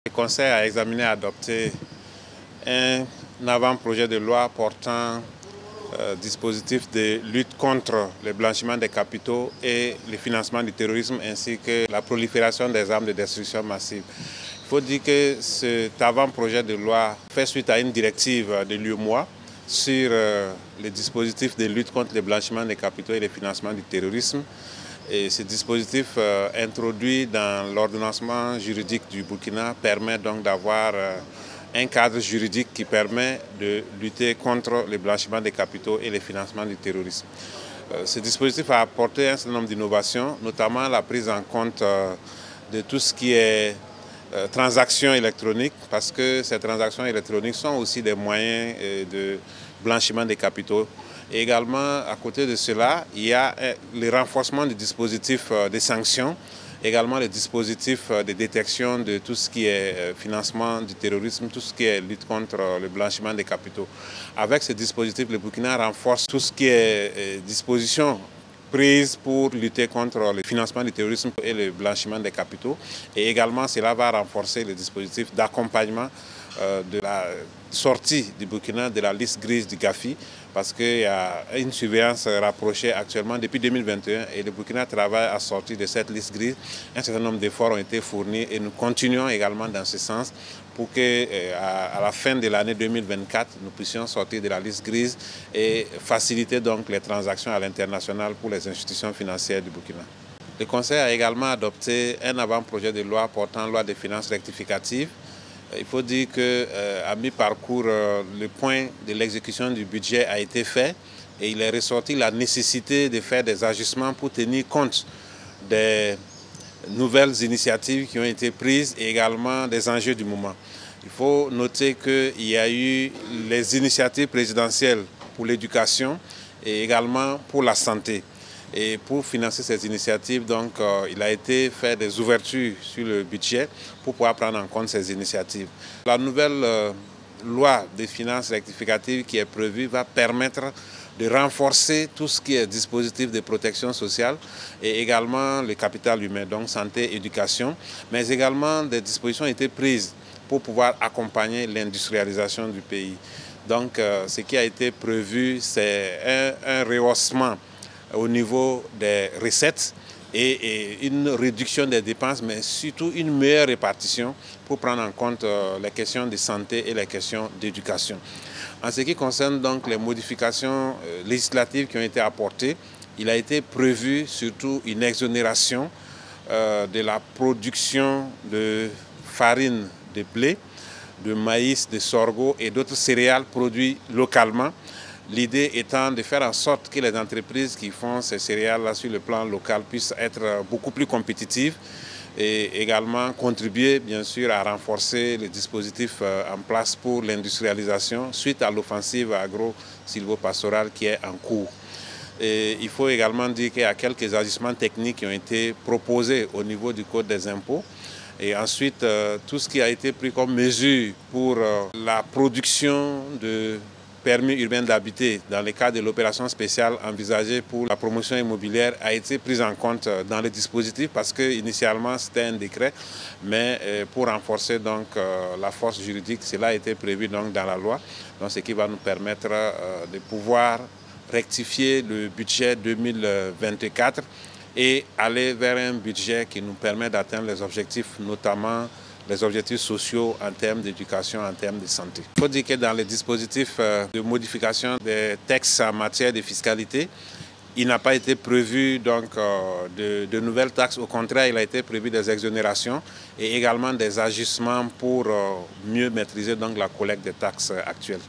Le Conseil a examiné et adopté un avant-projet de loi portant dispositif de lutte contre le blanchiment des capitaux et le financement du terrorisme ainsi que la prolifération des armes de destruction massive. Il faut dire que cet avant-projet de loi fait suite à une directive de l'UEMOA sur les dispositifs de lutte contre le blanchiment des capitaux et le financement du terrorisme. Et ce dispositif introduit dans l'ordonnancement juridique du Burkina permet donc d'avoir un cadre juridique qui permet de lutter contre le blanchiment des capitaux et le financement du terrorisme. Ce dispositif a apporté un certain nombre d'innovations, notamment la prise en compte de tout ce qui est transactions électroniques, parce que ces transactions électroniques sont aussi des moyens de blanchiment des capitaux. Et également, à côté de cela, il y a le renforcement du dispositif de sanctions, également le dispositif de détection de tout ce qui est financement du terrorisme, tout ce qui est lutte contre le blanchiment des capitaux. Avec ce dispositif, le Burkina renforce tout ce qui est disposition prise pour lutter contre le financement du terrorisme et le blanchiment des capitaux. Et également, cela va renforcer le dispositif d'accompagnement de la sortie du Burkina de la liste grise du GAFI, parce qu'il y a une surveillance rapprochée actuellement depuis 2021 et le Burkina travaille à sortir de cette liste grise. Un certain nombre d'efforts ont été fournis et nous continuons également dans ce sens pour qu'à la fin de l'année 2024, nous puissions sortir de la liste grise et faciliter donc les transactions à l'international pour les institutions financières du Burkina. Le Conseil a également adopté un avant-projet de loi portant loi des finances rectificatives. Il faut dire qu'à mi-parcours, le point de l'exécution du budget a été fait et il est ressorti la nécessité de faire des ajustements pour tenir compte des nouvelles initiatives qui ont été prises et également des enjeux du moment. Il faut noter qu'il y a eu les initiatives présidentielles pour l'éducation et également pour la santé. Et pour financer ces initiatives, donc, il a été fait des ouvertures sur le budget pour pouvoir prendre en compte ces initiatives. La nouvelle loi des finances rectificatives qui est prévue va permettre de renforcer tout ce qui est dispositif de protection sociale et également le capital humain, donc santé, éducation, mais également des dispositions ont été prises pour pouvoir accompagner l'industrialisation du pays. Donc, ce qui a été prévu, c'est un rehaussement au niveau des recettes et une réduction des dépenses, mais surtout une meilleure répartition pour prendre en compte les questions de santé et les questions d'éducation. En ce qui concerne donc les modifications législatives qui ont été apportées, il a été prévu surtout une exonération de la production de farine de blé, de maïs, de sorgho et d'autres céréales produits localement. L'idée étant de faire en sorte que les entreprises qui font ces céréales-là sur le plan local puissent être beaucoup plus compétitives et également contribuer bien sûr à renforcer les dispositifs en place pour l'industrialisation suite à l'offensive agro-silvopastorale qui est en cours. Et il faut également dire qu'il y a quelques ajustements techniques qui ont été proposés au niveau du Code des impôts. Et ensuite, tout ce qui a été pris comme mesure pour la production de permis urbain d'habiter dans le cadre de l'opération spéciale envisagée pour la promotion immobilière a été prise en compte dans le dispositif parce qu'initialement c'était un décret, mais pour renforcer donc la force juridique, cela a été prévu donc dans la loi, donc ce qui va nous permettre de pouvoir rectifier le budget 2024 et aller vers un budget qui nous permet d'atteindre les objectifs, notamment les objectifs sociaux en termes d'éducation, en termes de santé. Il faut dire que dans les dispositifs de modification des textes en matière de fiscalité, il n'a pas été prévu donc, de nouvelles taxes. Au contraire, il a été prévu des exonérations et également des ajustements pour mieux maîtriser donc, la collecte des taxes actuelles.